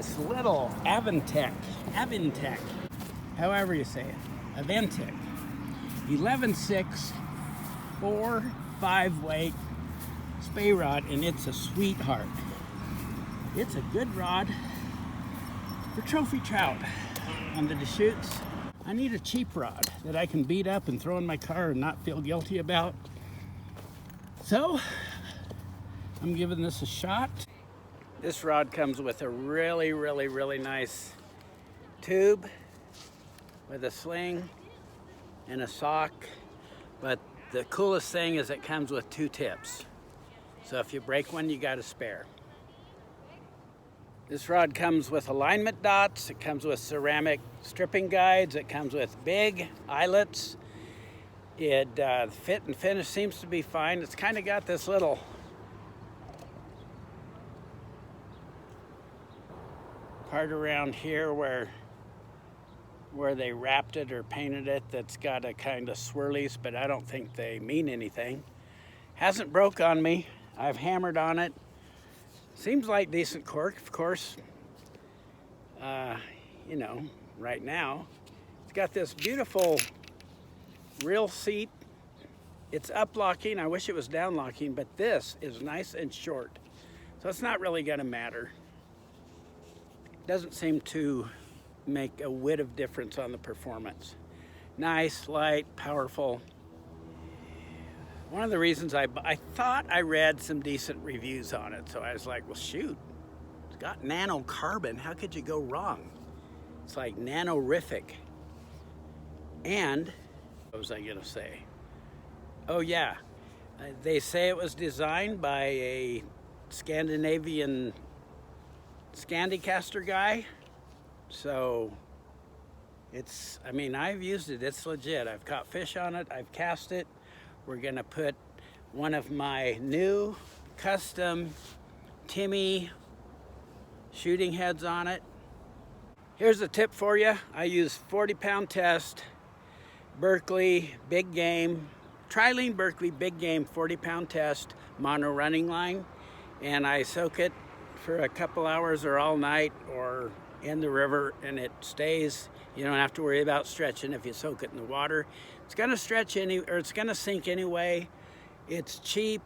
this little Aventik, however you say it, Aventik, 11/6, 4/5 weight spey rod, and it's a sweetheart. It's a good rod for trophy trout on the Deschutes. I need a cheap rod that I can beat up and throw in my car and not feel guilty about. So I'm giving this a shot. This rod comes with a really nice tube with a sling and a sock, but the coolest thing is it comes with 2 tips. So if you break one, you got a spare. This rod comes with alignment dots, it comes with ceramic stripping guides, it comes with big eyelets. It fit and finish seems to be fine. It's kind of got this little part around here where they wrapped it or painted it that's got a kind of swirlies, but I don't think they mean anything. Hasn't broke on me. I've hammered on it. Seems like decent cork, of course. You know, right now. It's got this beautiful reel seat. It's up locking. I wish it was down locking, but this is nice and short. So it's not really gonna matter. Doesn't seem to make a whit of difference on the performance. Nice, light, powerful. One of the reasons I thought I read some decent reviews on it, so I was like, well, shoot, it's got nanocarbon. How could you go wrong? It's like nanorific. And what was I gonna say? Oh yeah, they say it was designed by a Scandinavian Scandicaster guy. So it's, I mean, I've used it, it's legit. I've caught fish on it, I've cast it. We're gonna put one of my new custom Timmy shooting heads on it. Here's a tip for you. I use 40-pound test, Berkley, big game, Trilene Berkley, big game, 40-pound test, mono running line. And I soak it for a couple hours or all night or in the river, and it stays. You don't have to worry about stretching if you soak it in the water. It's gonna stretch or it's gonna sink anyway. It's cheap.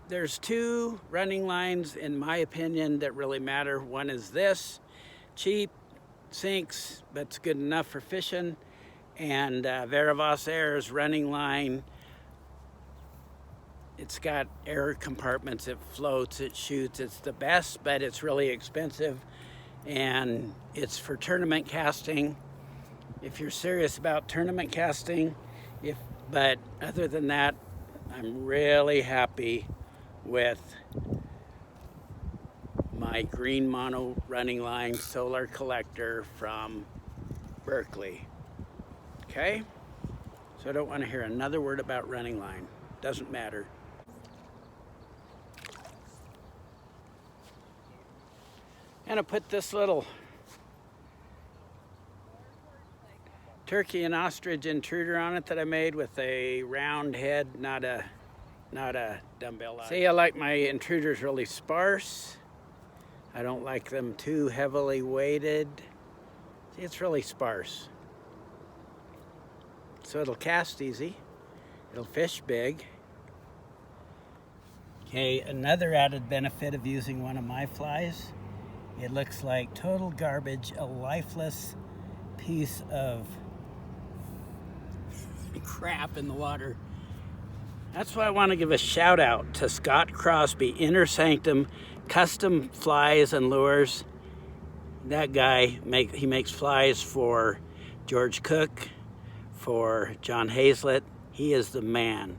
There's 2 running lines, in my opinion, that really matter. One is this, cheap, sinks, but it's good enough for fishing. And Veravos Air's running line, it's got air compartments, it floats, it shoots. It's the best, but it's really expensive. And it's for tournament casting. If you're serious about tournament casting, but other than that, I'm really happy with my green mono running line solar collector from Berkley. Okay? So I don't want to hear another word about running line. Doesn't matter. And I put this little turkey and ostrich intruder on it that I made with a round head, not a dumbbell. See, I like my intruders really sparse. I don't like them too heavily weighted. See, it's really sparse. So it'll cast easy. It'll fish big. Okay, another added benefit of using one of my flies, it looks like total garbage, a lifeless piece of crap in the water. That's why I want to give a shout out to Scott Crosby, Inner Sanctum Custom Flies and Lures. That guy, he makes flies for George Cook, for John Hazlett. He is the man.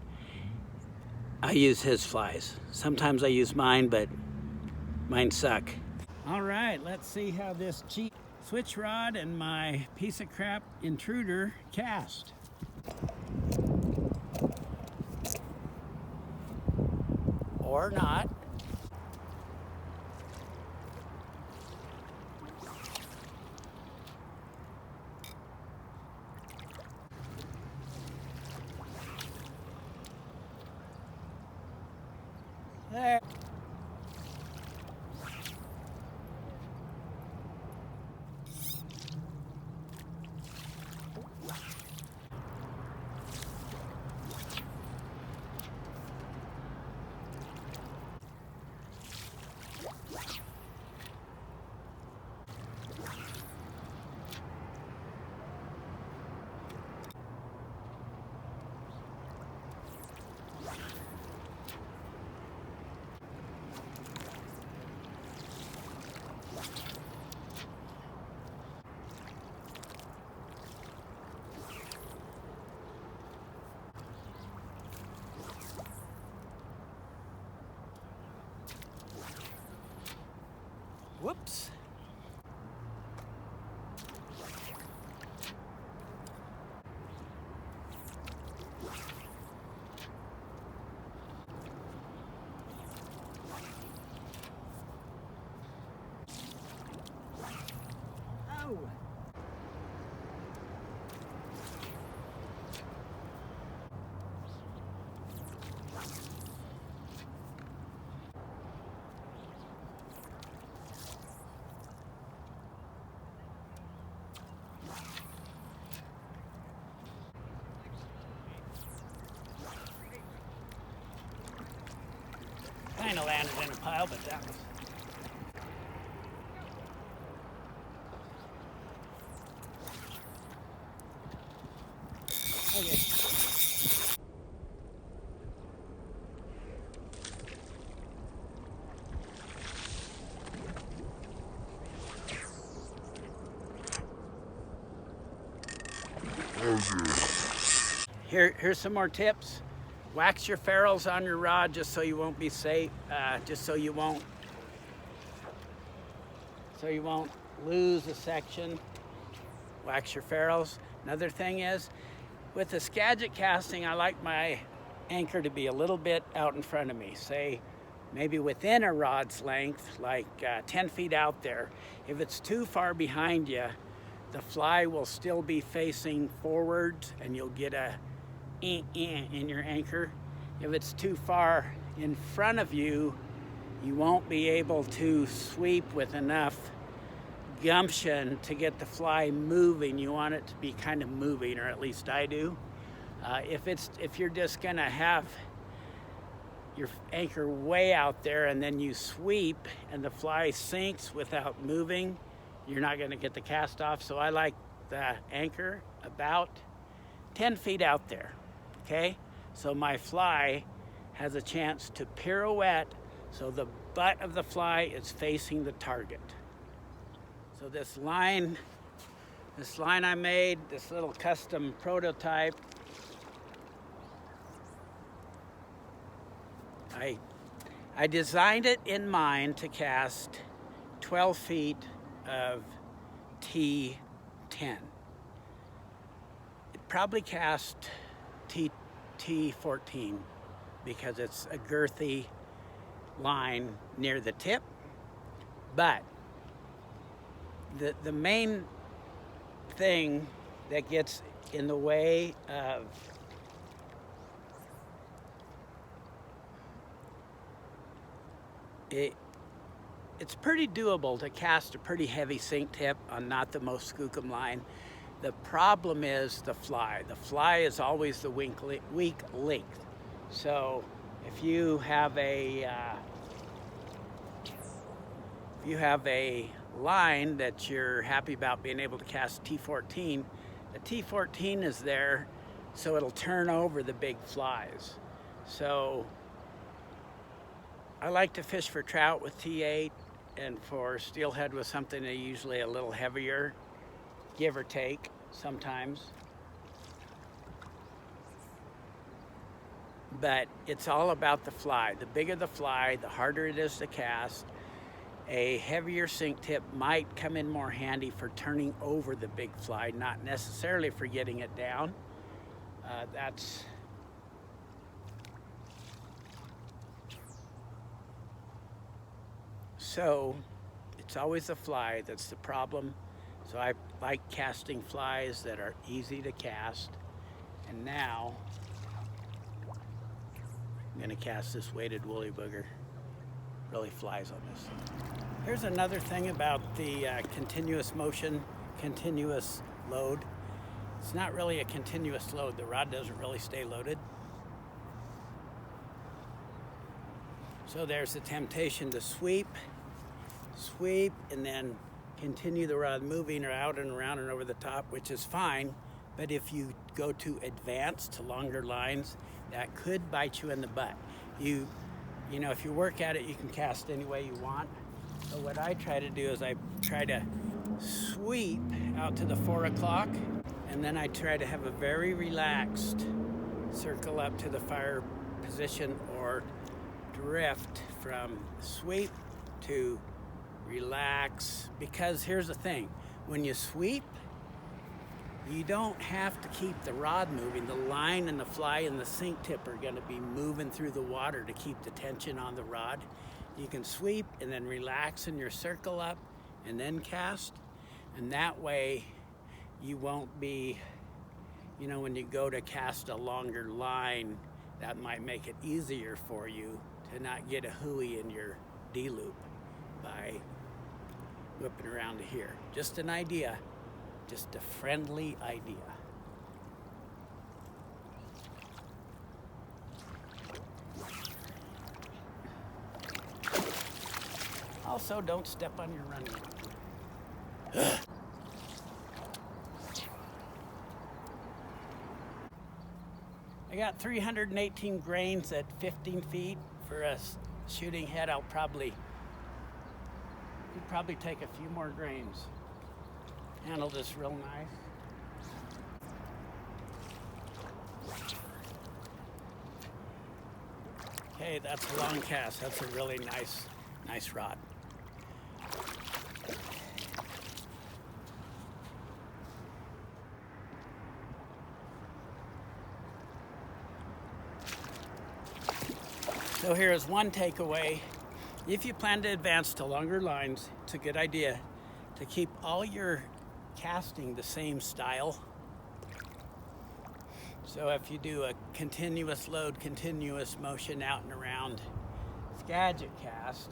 I use his flies. Sometimes I use mine, but mine suck. All right, let's see how this cheap switch rod and my piece of crap intruder cast. Or not. There. Woo! Kind of landed in a pile, but that was... Okay. Here's some more tips. Wax your ferrules on your rod just so you won't be safe, just so you won't lose a section. Wax your ferrules. Another thing is, with the skagit casting, I like my anchor to be a little bit out in front of me. Say, maybe within a rod's length, like 10 feet out there. If it's too far behind you, the fly will still be facing forward and you'll get a in your anchor. If it's too far in front of you, you won't be able to sweep with enough gumption to get the fly moving. You want it to be kind of moving, or at least I do. If you're just gonna have your anchor way out there and then you sweep and the fly sinks without moving, you're not gonna get the cast off. So I like the anchor about 10 feet out there, okay? So my fly has a chance to pirouette so the butt of the fly is facing the target. So this line I made, this little custom prototype, I designed it in mind to cast 12 feet of T10. It probably cast T14 because it's a girthy line near the tip, but the main thing that gets in the way of it's pretty doable to cast a pretty heavy sink tip on not the most skookum line. The problem is the fly. The fly is always the weak link. So if you have a line that you're happy about being able to cast T14, the T14 is there so it'll turn over the big flies. So I like to fish for trout with T8 and for steelhead with something that usually a little heavier, give or take sometimes. But it's all about the fly. The bigger the fly, the harder it is to cast. A heavier sink tip might come in more handy for turning over the big fly, not necessarily for getting it down. So it's always the fly that's the problem. So I like casting flies that are easy to cast. And now I'm gonna cast this weighted woolly booger. Really flies on this. Here's another thing about the continuous motion, continuous load. It's not really a continuous load. The rod doesn't really stay loaded. So there's the temptation to sweep, and then continue the rod moving or out and around and over the top, which is fine. But if you go to advanced, to longer lines, that could bite you in the butt. You know, if you work at it, you can cast any way you want. So what I try to do is I try to sweep out to the 4 o'clock, and then I try to have a very relaxed circle up to the fire position or drift from sweep to relax. Because here's the thing, when you sweep, you don't have to keep the rod moving. The line and the fly and the sink tip are going to be moving through the water to keep the tension on the rod. You can sweep and then relax in your circle up and then cast. And that way you won't be, you know, when you go to cast a longer line, that might make it easier for you to not get a hooey in your D-loop by whipping around to here. Just an idea, just a friendly idea. Also, don't step on your running line. I got 318 grains at 15 feet. For a shooting head, I'll probably take a few more grains. Handle this real nice. Okay, that's a long cast. That's a really nice rod. So here is one takeaway. If you plan to advance to longer lines, it's a good idea to keep all your casting the same style. So if you do a continuous load, continuous motion out and around skagit cast,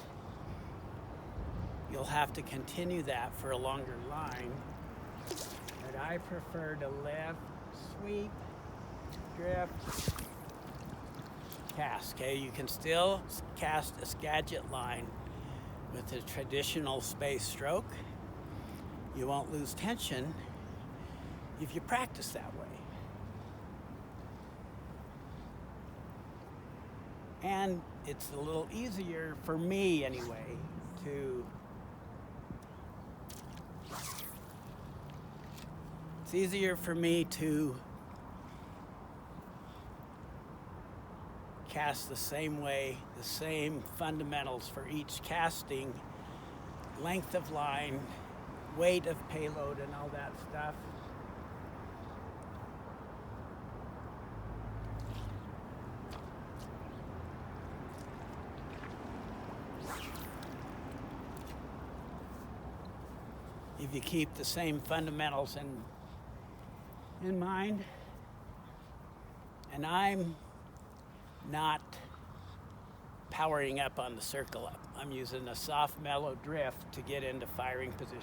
you'll have to continue that for a longer line. But I prefer to lift, sweep, drift, cast. Okay, you can still cast a skagit line with a traditional space stroke. You won't lose tension if you practice that way. And it's a little easier for me anyway to cast the same way, the same fundamentals for each casting, length of line, weight of payload and all that stuff. If you keep the same fundamentals in mind, and I'm not powering up on the circle up. I'm using a soft, mellow drift to get into firing position.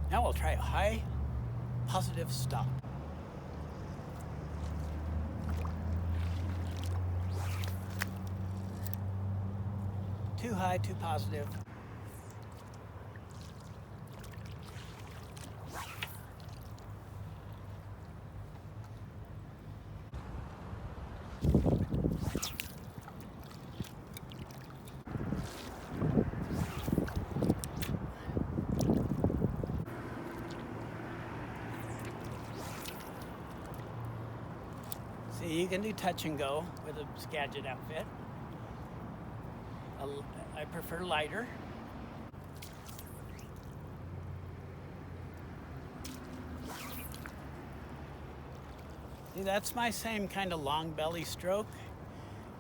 Now we'll try a high, positive stop. Too high, too positive. See, you can do touch and go with a skagit outfit. I prefer lighter. See, that's my same kind of long belly stroke.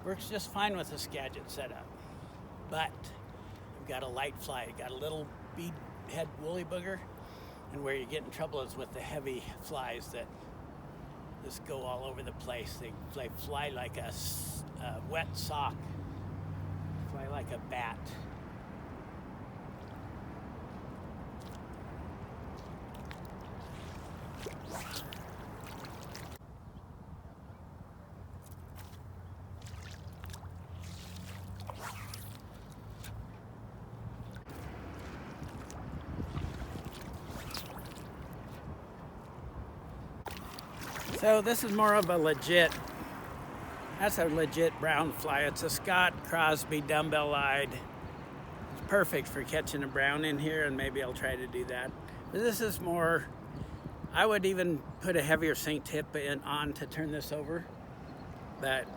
Works just fine with a skagit setup. But I've got a light fly, got a little bead head woolly booger, and where you get in trouble is with the heavy flies that just go all over the place. They fly like a wet sock. Fly like a bat. So this is more of a legit, that's a legit brown fly. It's a Scott Crosby dumbbell-eyed. It's perfect for catching a brown in here, and maybe I'll try to do that. But this is more, I would even put a heavier sink tip on to turn this over. But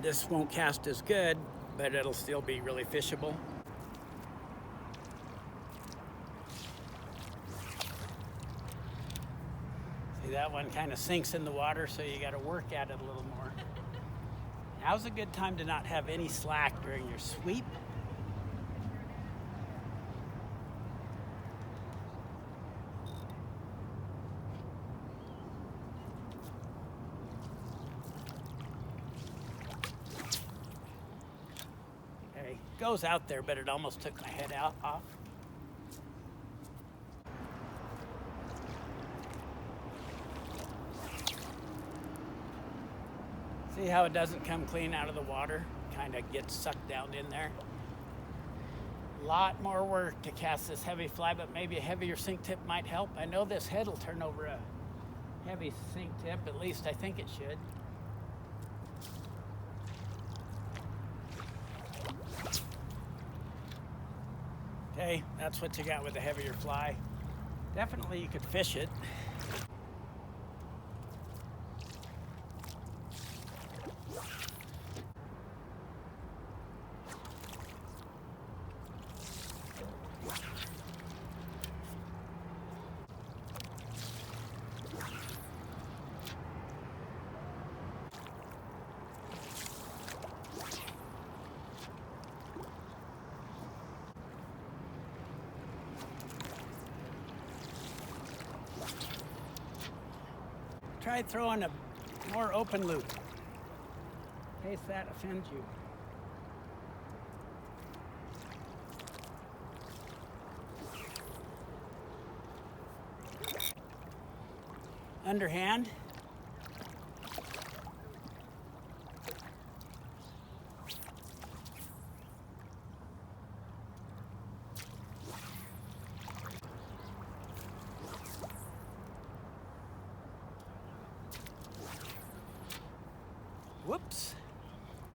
this won't cast as good, but it'll still be really fishable. that one kind of sinks in the water, so you got to work at it a little more. Now's a good time to not have any slack during your sweep. Okay, goes out there, but it almost took my head off. See how it doesn't come clean out of the water? Kind of gets sucked down in there. A lot more work to cast this heavy fly, but maybe a heavier sink tip might help. I know this head will turn over a heavy sink tip, at least I think it should. Okay, that's what you got with a heavier fly. Definitely you could fish it. Try throwing a more open loop, in case that offends you. Underhand. Whoops.